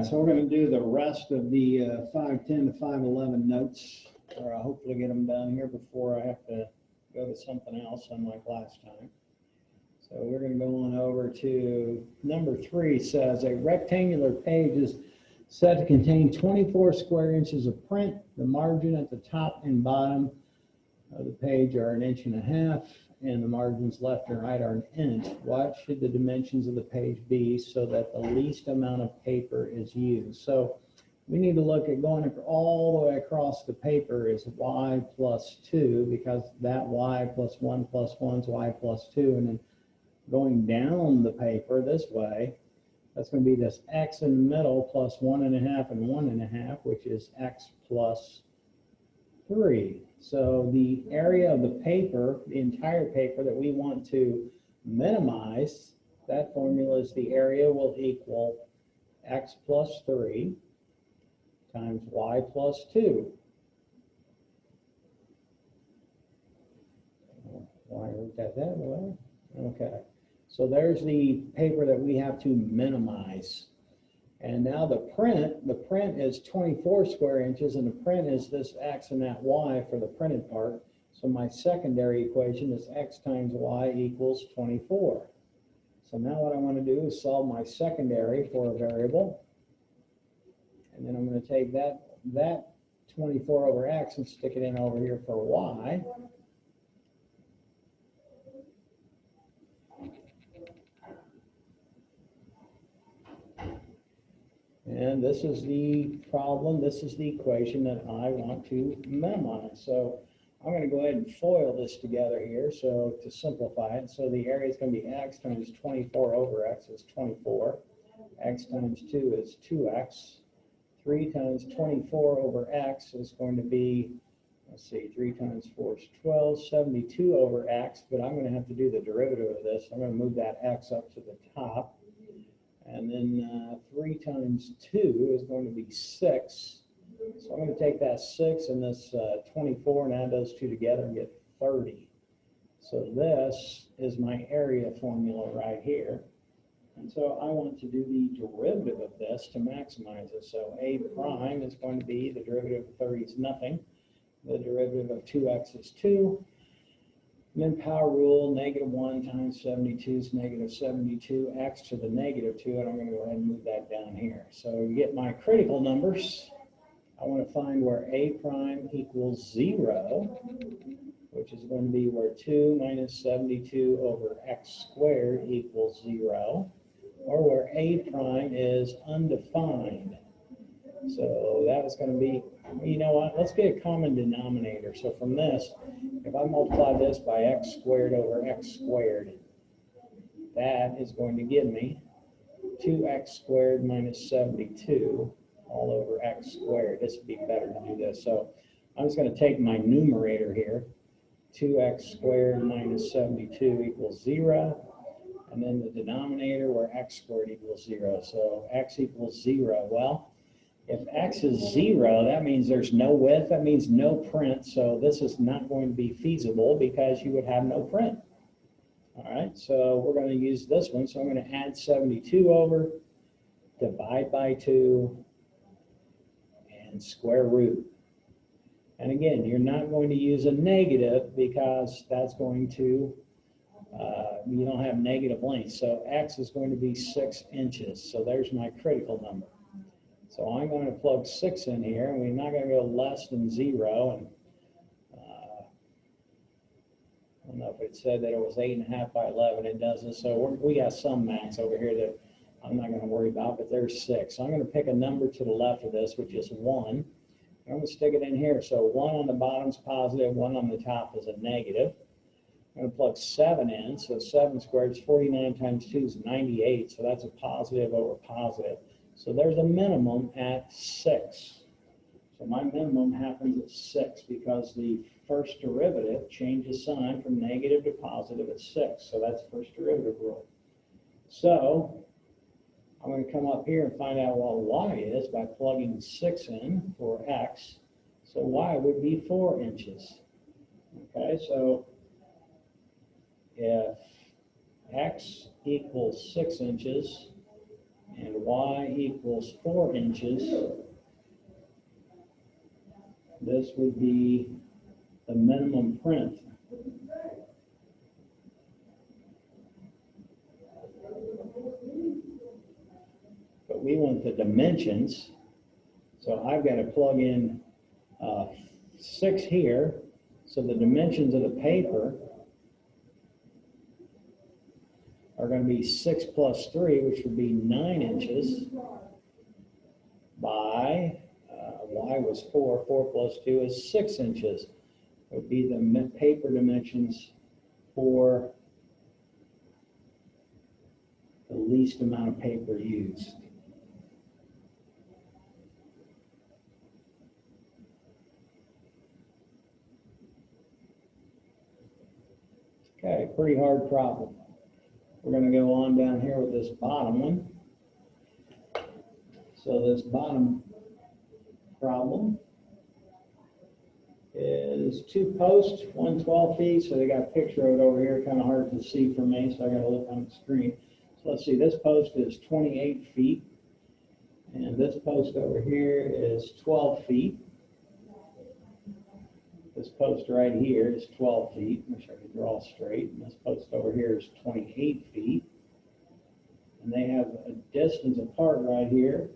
right, so we're going to do the rest of the 510 to 511 notes, or I'll hopefully get them done here before I have to go to something else unlike last time. So we're going to go on over to number 3. Says a rectangular page is said to contain 24 square inches of print. The margin at the top and bottom of the page are 1.5 inches, and the margins left and right are 1 inch. What should the dimensions of the page be so that the least amount of paper is used? So we need to look at going all the way across the paper is y plus 2, because that y plus 1 plus 1 is y plus 2, and then going down the paper this way, that's going to be this x in the middle plus 1.5 and 1.5, which is x plus 3. So the area of the paper, the entire paper that we want to minimize, that formula is the area will equal x plus 3 times y plus 2. Why wrote that way? Okay. So there's the paper that we have to minimize. And now the print is 24 square inches, and the print is this x and that y for the printed part. So my secondary equation is x times y equals 24. So now what I want to do is solve my secondary for a variable. And then I'm going to take that 24 over x and stick it in over here for y. And this is the problem, this is the equation that I want to minimize. So I'm going to go ahead and FOIL this together here, so to simplify it. So the area is going to be x times 24 over x is 24. X times 2 is 2x. 3 times 24 over x is going to be, let's see, 3 times 4 is 12, 72 over x, but I'm going to have to do the derivative of this. I'm going to move that x up to the top. And then 3 times 2 is going to be 6. So I'm going to take that 6 and this 24 and add those two together and get 30. So this is my area formula right here. And so I want to do the derivative of this to maximize it. So a prime is going to be, the derivative of 30 is nothing. The derivative of 2x is 2. And then power rule, -1 times 72 is -72, x to the -2, and I'm going to go ahead and move that down here. So you get my critical numbers. I want to find where a prime equals 0, which is going to be where 2 minus 72 over x squared equals 0, or where a prime is undefined. So that is going to be, you know what, let's get a common denominator. So from this, if I multiply this by x squared over x squared, that is going to give me 2x squared minus 72 all over x squared. This would be better to do this. So I'm just going to take my numerator here, 2x squared minus 72 equals 0, and then the denominator where x squared equals 0. So x equals 0. Well, if x is 0, that means there's no width, that means no print, so this is not going to be feasible because you would have no print. All right, so we're going to use this one, so I'm going to add 72 over, divide by 2, and square root. And again, you're not going to use a negative because that's going to, you don't have negative length, so x is going to be 6 inches, so there's my critical number. So I'm going to plug 6 in here, and we're not going to go less than 0. And I don't know if it said that it was 8.5 by 11. It doesn't. So we got some max over here that I'm not going to worry about, but there's 6. So I'm going to pick a number to the left of this, which is 1. I'm going to stick it in here. So 1 on the bottom is positive, 1 on the top is a negative. I'm going to plug 7 in. So 7 squared is 49 times 2 is 98. So that's a positive over positive. So there's a minimum at 6. So my minimum happens at 6 because the first derivative changes sign from negative to positive at 6. So that's first derivative rule. So I'm going to come up here and find out what y is by plugging 6 in for x. So y would be 4 inches. Okay, so if x equals 6 inches, and y equals 4 inches, this would be the minimum print. But we want the dimensions, so I've got to plug in 6 here, so the dimensions of the paper are going to be 6 plus 3, which would be 9 inches, by, y was 4, 4 plus 2 is 6 inches. It would be the paper dimensions for the least amount of paper used. Okay, pretty hard problem. We're going to go on down here with this bottom one. So this bottom problem is 2 posts, 112 feet. So they got a picture of it over here, kind of hard to see for me, so I got to look on the screen. So let's see, this post is 28 feet, and this post over here is 12 feet. This post right here is 12 feet. Wish I could draw straight. And this post over here is 28 feet. And they have a distance apart right here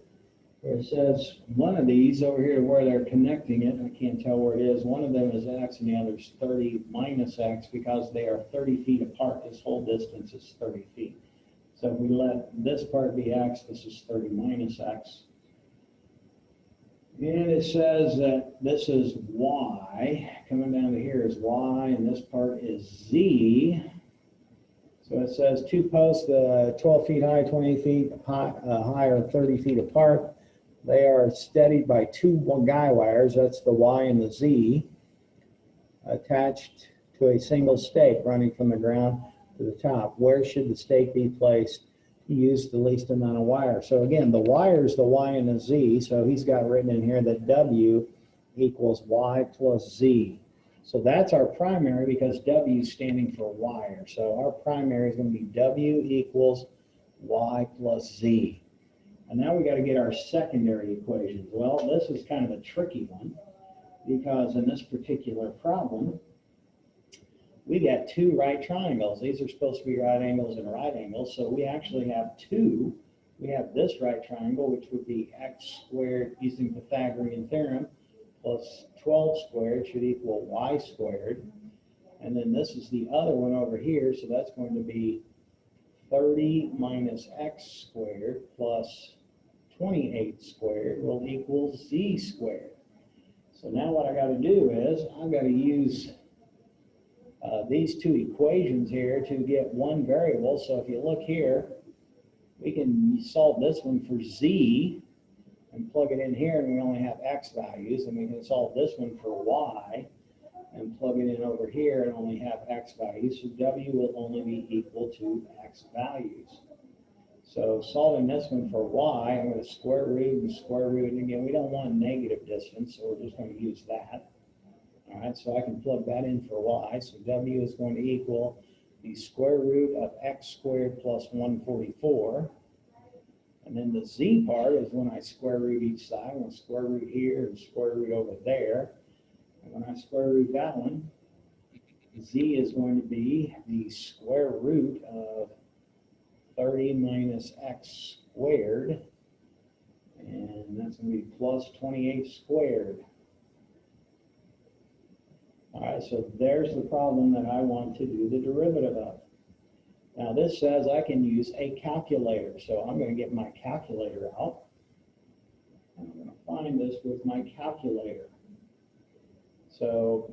where it says one of these over here where they're connecting it, I can't tell where it is, one of them is X and the other is 30 minus X because they are 30 feet apart. This whole distance is 30 feet. So if we let this part be X, this is 30 minus X. And it says that this is Y, coming down to here is Y, and this part is Z. So it says 2 posts, 12 feet high, 28 feet high, or 30 feet apart. They are steadied by 2 guy wires, that's the Y and the Z, attached to a single stake running from the ground to the top. Where should the stake be placed to use the least amount of wire? So again, the wire is the Y and the Z, so he's got written in here that W equals Y plus Z. So that's our primary because W is standing for wire. So our primary is going to be W equals Y plus Z. And now we got to get our secondary equations. Well, this is kind of a tricky one because in this particular problem, we got 2 right triangles. These are supposed to be right angles and right angles. So we actually have 2. We have this right triangle, which would be x squared using Pythagorean theorem, plus 12 squared should equal y squared. And then this is the other one over here. So that's going to be 30 minus x squared plus 28 squared will equal z squared. So now what I got to do is I've got to use these 2 equations here to get one variable. So if you look here, we can solve this one for z and plug it in here, and we only have x values. And we can solve this one for y and plug it in over here and only have x values. So w will only be equal to x values. So solving this one for y, I'm going to square root and square root. And again, we don't want a negative distance, so we're just going to use that. All right, so I can plug that in for y. So w is going to equal the square root of x squared plus 144. And then the z part is when I square root each side. I'm going to square root here and square root over there. And when I square root that one, z is going to be the square root of 30 minus x squared. And that's going to be plus 28 squared. All right, so there's the problem that I want to do the derivative of. Now this says I can use a calculator, so I'm going to get my calculator out. And I'm going to find this with my calculator. So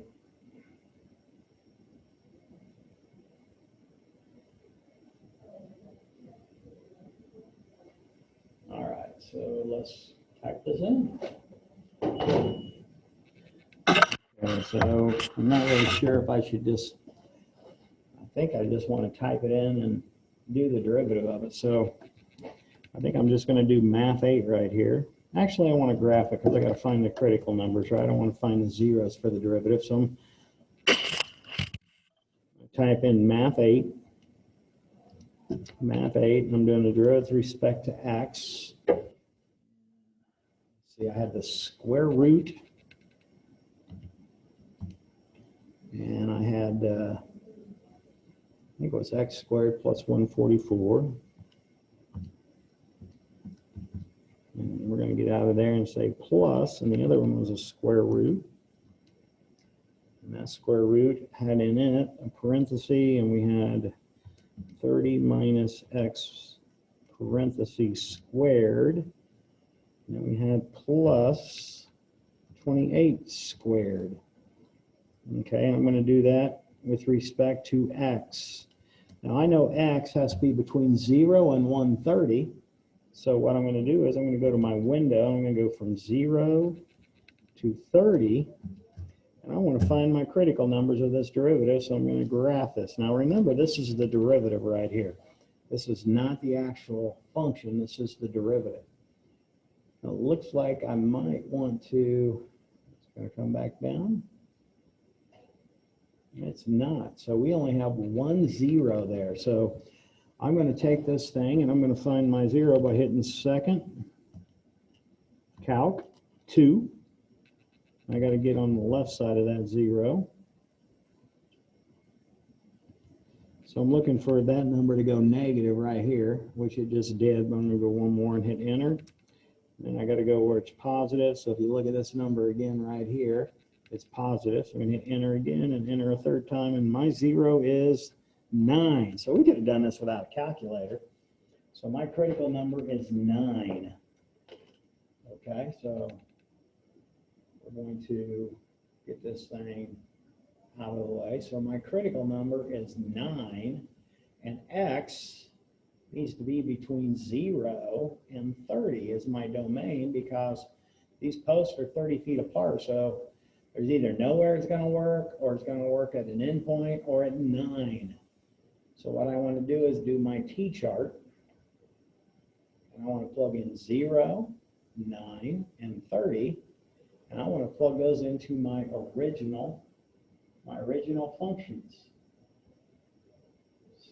all right, so let's type this in. Okay, so I'm not really sure if I should just, I think I just want to type it in and do the derivative of it. So I think I'm just going to do math 8 right here. Actually, I want to graph it because I got to find the critical numbers, right? I want to find the zeros for the derivative. So I'm type in math 8. Math 8, I'm doing the derivative with respect to x. See, I had the square root, and I had, I think it was x squared plus 144. And we're going to get out of there and say plus, and the other one was a square root. And that square root had in it a parenthesis, and we had 30 minus x parentheses squared. And then we had plus 28 squared. Okay, I'm going to do that with respect to x. Now I know x has to be between 0 and 130. So what I'm going to do is I'm going to go to my window. I'm going to go from 0 to 30. And I want to find my critical numbers of this derivative, so I'm going to graph this. Now remember, this is the derivative right here. This is not the actual function, this is the derivative. Now it looks like I might want to, it's going to come back down. It's not, so we only have 1 0 there. So I'm going to take this thing and I'm going to find my 0 by hitting second, calc, 2. I got to get on the left side of that 0. So I'm looking for that number to go negative right here, which it just did. But I'm going to go one more and hit enter. Then I got to go where it's positive. So if you look at this number again right here, it's positive. So I'm going to hit enter again and enter a third time. And my 0 is 9. So we could have done this without a calculator. So my critical number is 9. Okay, so we're going to get this thing out of the way. So my critical number is 9, and x needs to be between 0 and 30 is my domain, because these posts are 30 feet apart. So there's either nowhere it's going to work, or it's going to work at an endpoint or at 9. So what I want to do is do my t-chart, and I want to plug in 0, 9, and 30. And I want to plug those into my original functions.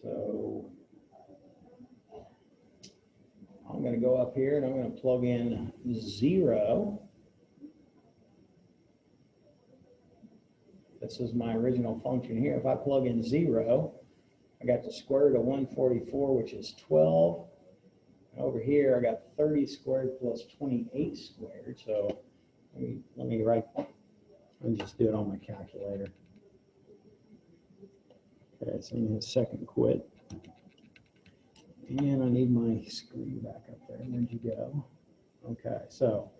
So I'm going to go up here and I'm going to plug in 0. This is my original function here. If I plug in 0, I got the square root of 144, which is 12. And over here, I got 30 squared plus 28 squared. So let me just do it on my calculator. Okay, so I'm going to hit second quit. And I need my screen back up there. Where'd you go? Okay, so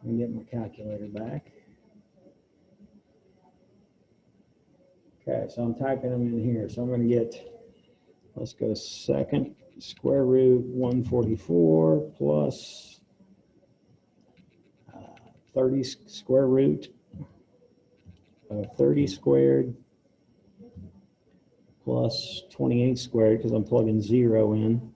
I'm going to get my calculator back. Okay, so I'm typing them in here. So I'm going to get, let's go second square root 144 plus 30 square root of 30 squared plus 28 squared, because I'm plugging 0 in.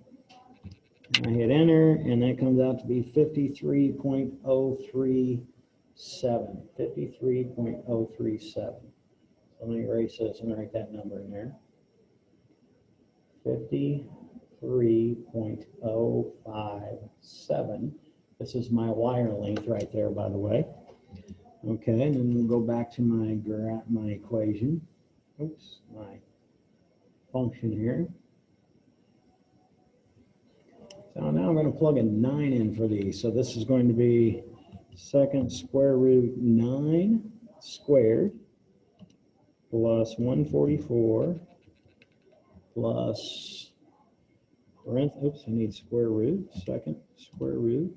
And I hit enter, and that comes out to be 53.037. 53.037. So let me erase this and write that number in there. 53.057. This is my wire length right there, by the way. Okay, and then we'll go back to my equation. Oops, my function here. So now I'm going to plug a 9 in for these. So this is going to be second square root 9 squared plus 144 plus, oops, I need square root, second square root,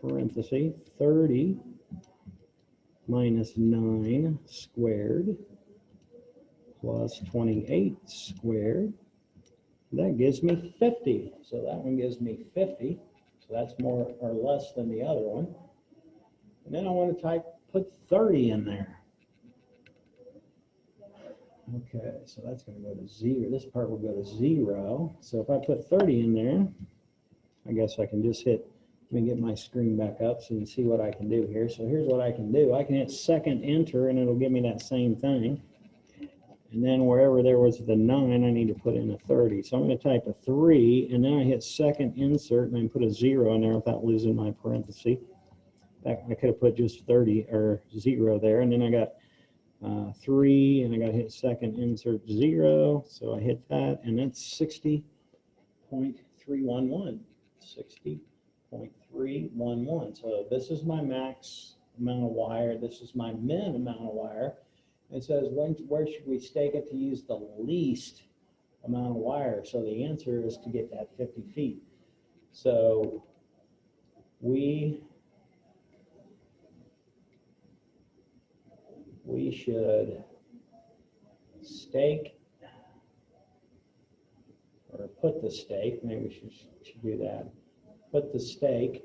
parenthesis, 30 minus 9 squared plus 28 squared. That gives me 50. So that one gives me 50. So that's more or less than the other one. And then I want to put 30 in there. Okay, so that's going to go to 0. This part will go to 0. So if I put 30 in there, I guess I can just hit, let me get my screen back up so you can see what I can do here. So here's what I can do. I can hit second enter, and it'll give me that same thing. And then wherever there was the 9, I need to put in a 30. So I'm going to type a 3, and then I hit second insert, and I put a 0 in there without losing my parenthesis. I could have put just 30 or 0 there, and then I got 3, and I got to hit second insert 0. So I hit that, and that's 60.311. 60.311. So this is my max amount of wire. This is my min amount of wire. It says, where should we stake it to use the least amount of wire? So the answer is to get that 50 feet. So we should stake, or put the stake, maybe we should do that. Put the stake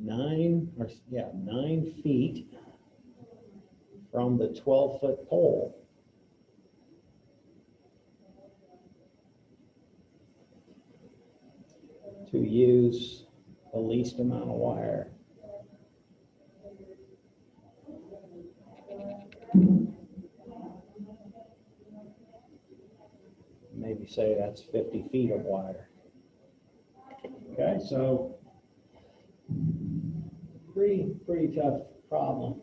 nine feet from the 12-foot pole. To use the least amount of wire. Maybe say that's 50 feet of wire. Okay, so pretty tough problem.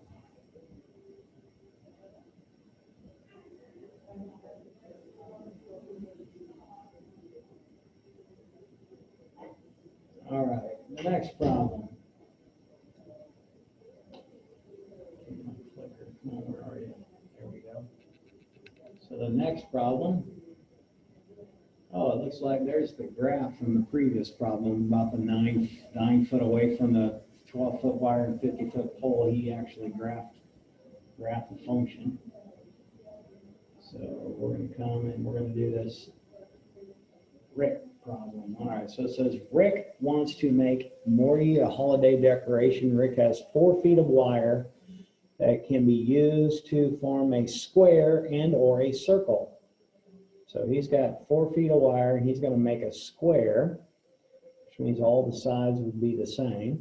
All right, the next problem. Come on, where are you? There we go. So the next problem. Oh, it looks like there's the graph from the previous problem about the 9 foot away from the 12-foot wire and 50-foot pole. He actually graphed the function. So we're going to come and we're going to do this Rick problem. All right, so it says Rick wants to make Morty a holiday decoration. Rick has 4 feet of wire that can be used to form a square and or a circle. So he's got 4 feet of wire, and he's going to make a square, which means all the sides would be the same.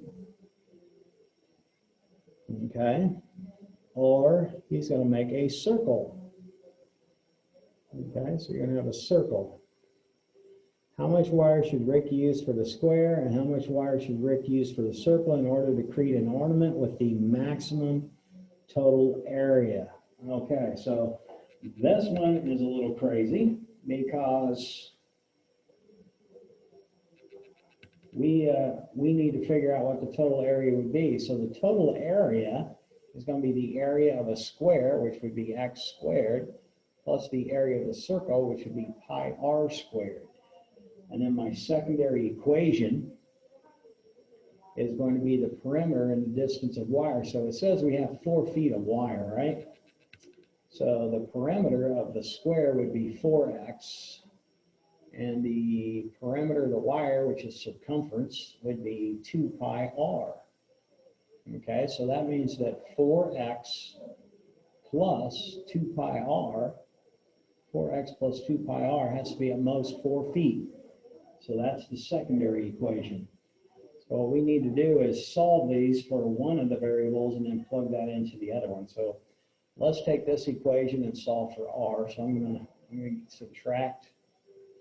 Okay. Or he's going to make a circle. Okay, so you're going to have a circle. How much wire should Rick use for the square, and how much wire should Rick use for the circle in order to create an ornament with the maximum total area? Okay, so this one is a little crazy because we need to figure out what the total area would be. So the total area is going to be the area of a square, which would be x squared, plus the area of the circle, which would be pi r squared. And then my secondary equation is going to be the perimeter and the distance of wire. So it says we have 4 feet of wire, right? So the perimeter of the square would be 4x, and the perimeter of the wire, which is circumference, would be 2 pi r. Okay, so that means that 4x plus 2 pi r, 4x plus 2 pi r has to be at most 4 feet. So that's the secondary equation. So what we need to do is solve these for one of the variables and then plug that into the other one. So let's take this equation and solve for r. So I'm going to subtract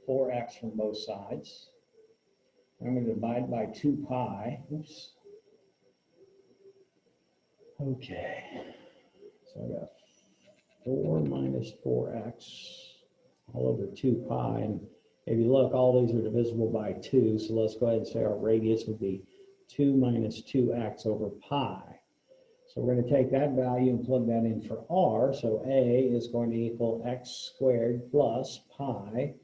4x from both sides. I'm going to divide by 2 pi. Oops. Okay. So I got 4 minus 4x all over 2 pi. And if you look, all these are divisible by 2. So let's go ahead and say our radius would be 2 minus 2x over pi. So we're going to take that value and plug that in for r. So a is going to equal x squared plus pi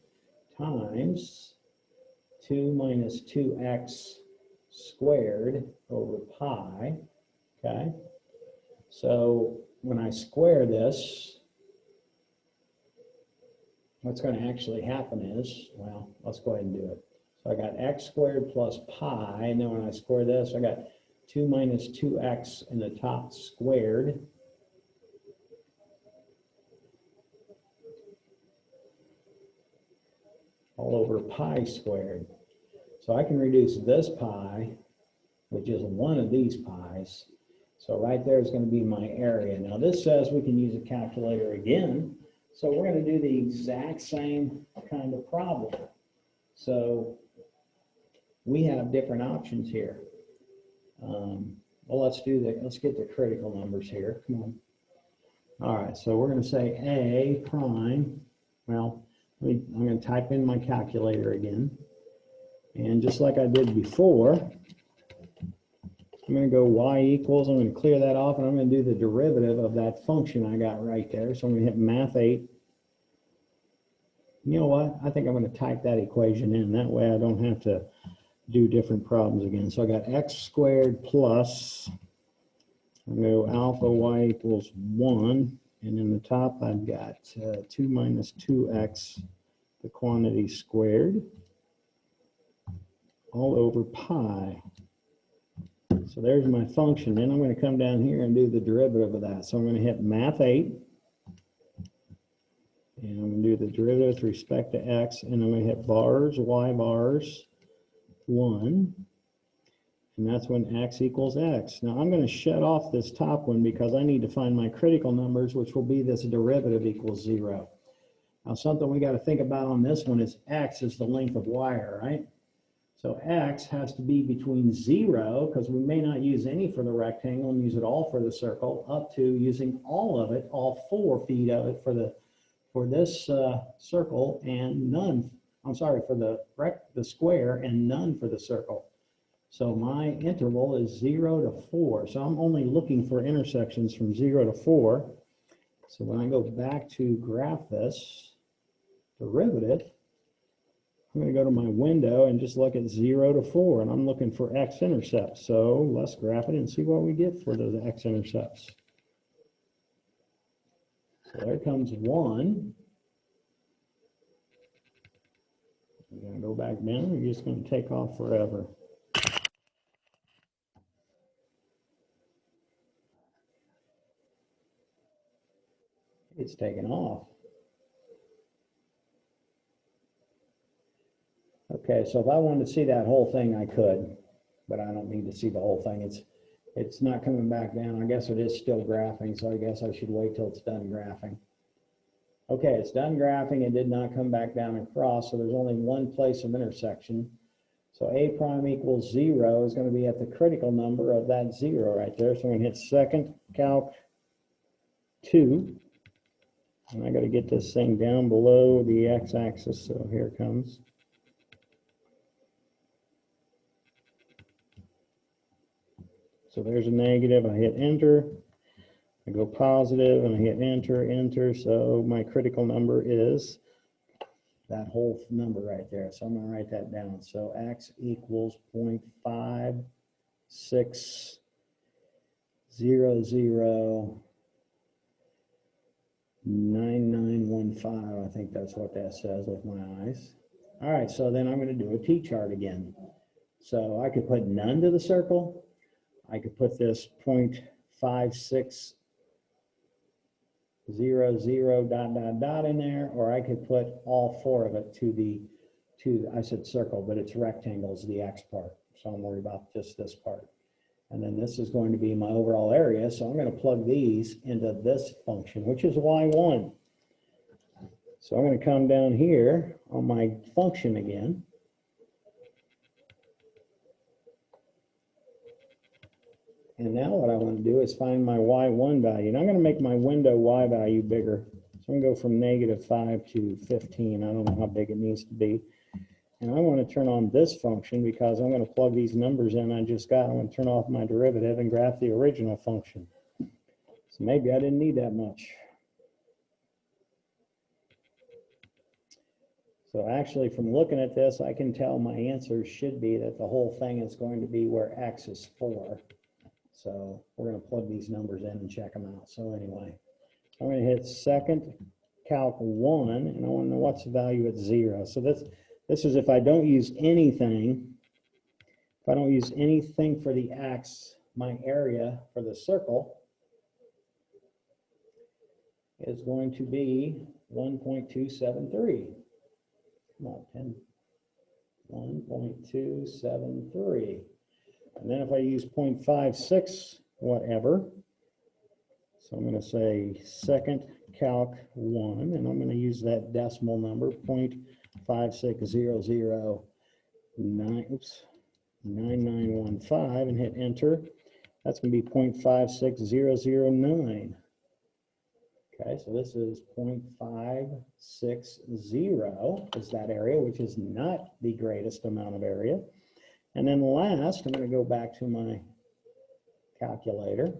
times 2 minus 2x squared over pi. Okay. So when I square this, what's going to actually happen is, well, let's go ahead and do it. So I got x squared plus pi, and then when I square this, I got 2 minus 2x in the top squared. All over pi squared. So I can reduce this pi with just one of these pi's. So right there is going to be my area. Now this says we can use a calculator again. So we're going to do the exact same kind of problem. So we have different options here. Well, let's get the critical numbers here. Come on. All right, so we're going to say A prime. Well, I'm going to type in my calculator again. And just like I did before, I'm going to go y equals. I'm going to clear that off, and I'm going to do the derivative of that function I got right there. So I'm going to hit math 8. You know what? I think I'm going to type that equation in. That way I don't have to do different problems again. So I got x squared plus, I'm going to go alpha y equals 1. And in the top I've got 2 minus 2x, the quantity squared, all over pi. So there's my function. Then I'm going to come down here and do the derivative of that. So I'm going to hit math 8. And I'm going to do the derivative with respect to x. And I'm going to hit bars, y bars, 1. And that's when x equals x. Now I'm going to shut off this top one because I need to find my critical numbers, which will be this derivative equals 0. Now something we got to think about on this one is x is the length of wire, right? So x has to be between 0, because we may not use any for the rectangle and use it all for the circle, up to using all of it, all 4 feet of it for this circle, and none, I'm sorry, for the square, and none for the circle. So my interval is 0 to 4. So I'm only looking for intersections from 0 to 4. So when I go back to graph this derivative, I'm going to go to my window and just look at 0 to 4, and I'm looking for x-intercepts. So let's graph it and see what we get for those x-intercepts. So there comes 1. I'm going to go back down. You're just going to take off forever. It's taken off. Okay, so if I wanted to see that whole thing, I could, but I don't need to see the whole thing. It's not coming back down. I guess it is still graphing, so I guess I should wait till it's done graphing. Okay, it's done graphing. It did not come back down across, so there's only one place of intersection. So a prime equals 0 is going to be at the critical number of that 0 right there. So I'm going to hit second calc 2. And I got to get this thing down below the x-axis, so here it comes. So there's a negative. I hit enter. I go positive, and I hit enter, enter. So my critical number is that whole number right there. So I'm going to write that down. So x equals 0.56009915. I think that's what that says with my eyes. All right, so then I'm going to do a t-chart again. So I could put none to the circle. I could put this 0.5600 ... in there, or I could put all 4 of it I said circle, but it's rectangles, the x part. So I'm worried about just this part. And then this is going to be my overall area. So I'm going to plug these into this function, which is y1. So I'm going to come down here on my function again. And now what I want to do is find my y1 value. And I'm going to make my window y value bigger. So I'm going to go from -5 to 15. I don't know how big it needs to be. And I want to turn on this function because I'm going to plug these numbers in I just got. I'm going to turn off my derivative and graph the original function. So maybe I didn't need that much. So actually, from looking at this, I can tell my answer should be that the whole thing is going to be where x is 4. So we're going to plug these numbers in and check them out. So anyway, I'm going to hit second calc 1, and I want to know what's the value at 0. So this is if I don't use anything. If I don't use anything for the x, my area for the circle is going to be 1.273. Come on, 10. 1.273. And then if I use 0.56, whatever. So I'm going to say second calc 1, and I'm going to use that decimal number, 0.56009, and hit enter. That's going to be 0.56009. Okay, so this is 0.560 is that area, which is not the greatest amount of area. And then last, I'm going to go back to my calculator.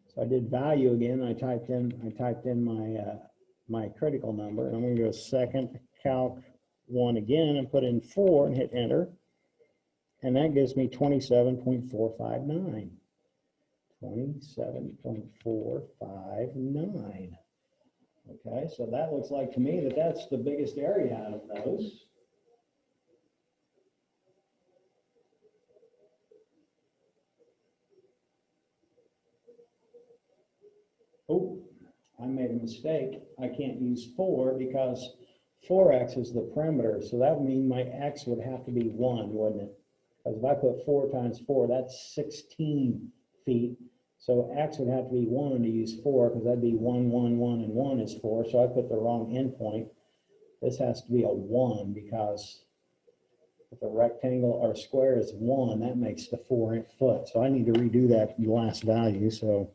So I did value again. I typed in my critical number, and I'm going to go second calc 1 again and put in 4 and hit enter, and that gives me 27.459. 27.459. Okay, so that looks like to me that that's the biggest area out of those. Oh, I made a mistake. I can't use 4 because 4x is the perimeter. So that would mean my x would have to be 1, wouldn't it? Because if I put 4 times 4, that's 16 feet. So x would have to be 1 to use 4, because that'd be 1, 1, 1, and 1 is 4. So I put the wrong endpoint. This has to be a 1, because if a rectangle or square is 1, that makes the 4 foot. So I need to redo that last value. So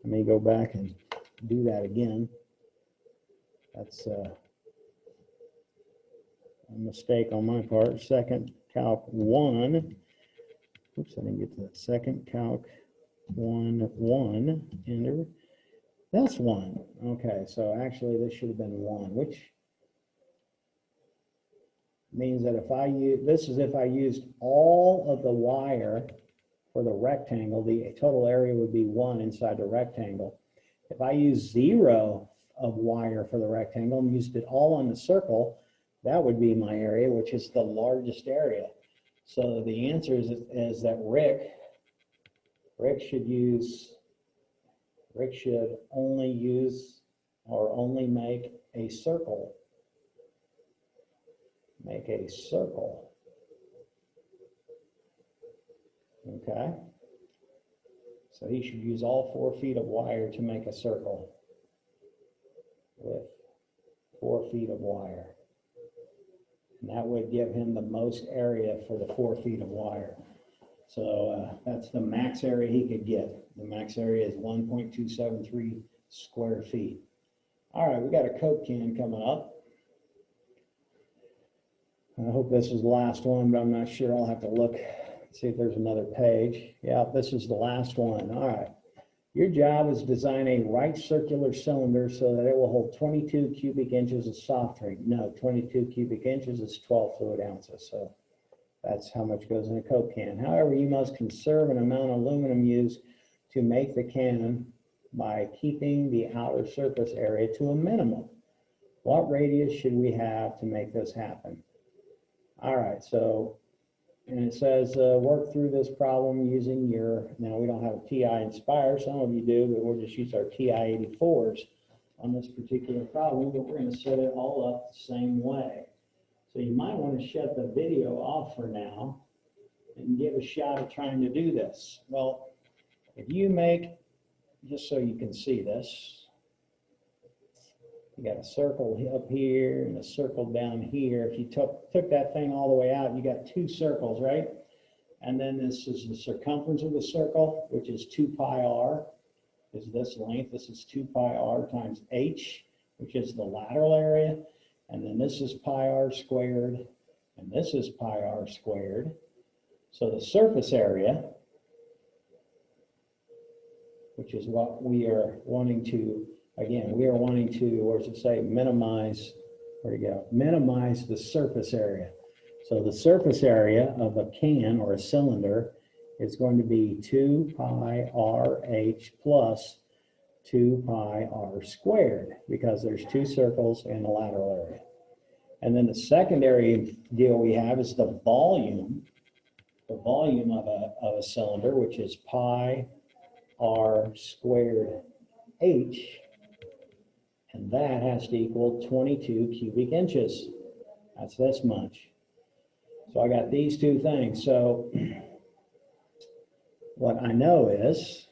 let me go back and do that again. That's a mistake on my part. Second calc 1. Oops, I didn't get to that. Second calc 1, enter. That's 1. Okay, so actually this should have been 1, which means that if I use, this is if I used all of the wire for the rectangle, the total area would be 1 inside the rectangle. If I use 0 of wire for the rectangle and used it all on the circle, that would be my area, which is the largest area. So the answer is that Rick should only use or only make a circle. Make a circle. Okay. So he should use all 4 feet of wire to make a circle with 4 feet of wire. And that would give him the most area for the 4 feet of wire. So that's the max area he could get. The max area is 1.273 square feet. All right, we got a Coke can coming up. I hope this is the last one, but I'm not sure. I'll have to look, see if there's another page. Yeah, this is the last one. All right. Your job is to design a right circular cylinder so that it will hold 22 cubic inches of soft drink. No, 22 cubic inches is 12 fluid ounces. So that's how much goes in a Coke can. However, you must conserve an amount of aluminum used to make the can by keeping the outer surface area to a minimum. What radius should we have to make this happen? All right, so, and it says work through this problem using your, now we don't have a TI Inspire, some of you do, but we'll just use our TI 84s on this particular problem, but we're going to set it all up the same way. So you might want to shut the video off for now and give a shot at trying to do this. Well, if you make, just so you can see this, you got a circle up here and a circle down here. If you took that thing all the way out, you got 2 circles, right? And then this is the circumference of the circle, which is 2 pi r, is this length. This is 2 pi r times h, which is the lateral area. And then this is pi r squared, and this is pi r squared. So the surface area, which is what we are wanting to, again, we are wanting to, or to say, minimize, where to go? Minimize the surface area. So the surface area of a can or a cylinder is going to be 2 pi RH plus 2 pi r squared, because there's 2 circles in the lateral area. And then the secondary deal we have is the volume of a cylinder, which is pi r squared h, and that has to equal 22 cubic inches. That's this much. So I got these 2 things. So what I know is,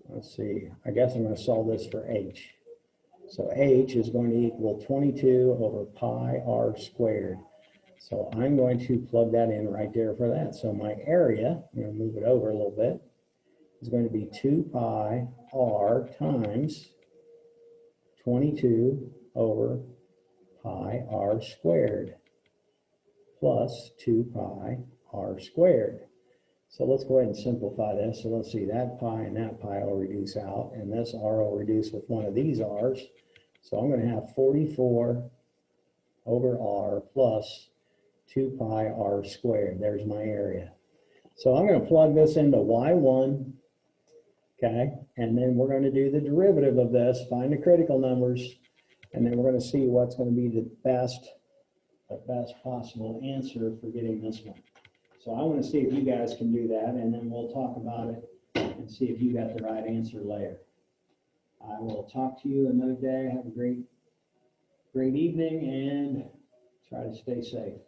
let's see, I guess I'm going to solve this for h. So h is going to equal 22 over pi r squared. So I'm going to plug that in right there for that. So my area, I'm going to move it over a little bit, is going to be 2 pi r times 22 over pi r squared plus 2 pi r squared. So let's go ahead and simplify this. So let's see, that pi and that pi will reduce out, and this r will reduce with one of these r's. So I'm going to have 44 over r plus 2 pi r squared. There's my area. So I'm going to plug this into y1, okay? And then we're going to do the derivative of this, find the critical numbers, and then we're going to see what's going to be the best possible answer for getting this one. So I want to see if you guys can do that, and then we'll talk about it and see if you got the right answer later. I will talk to you another day. Have a great evening, and try to stay safe.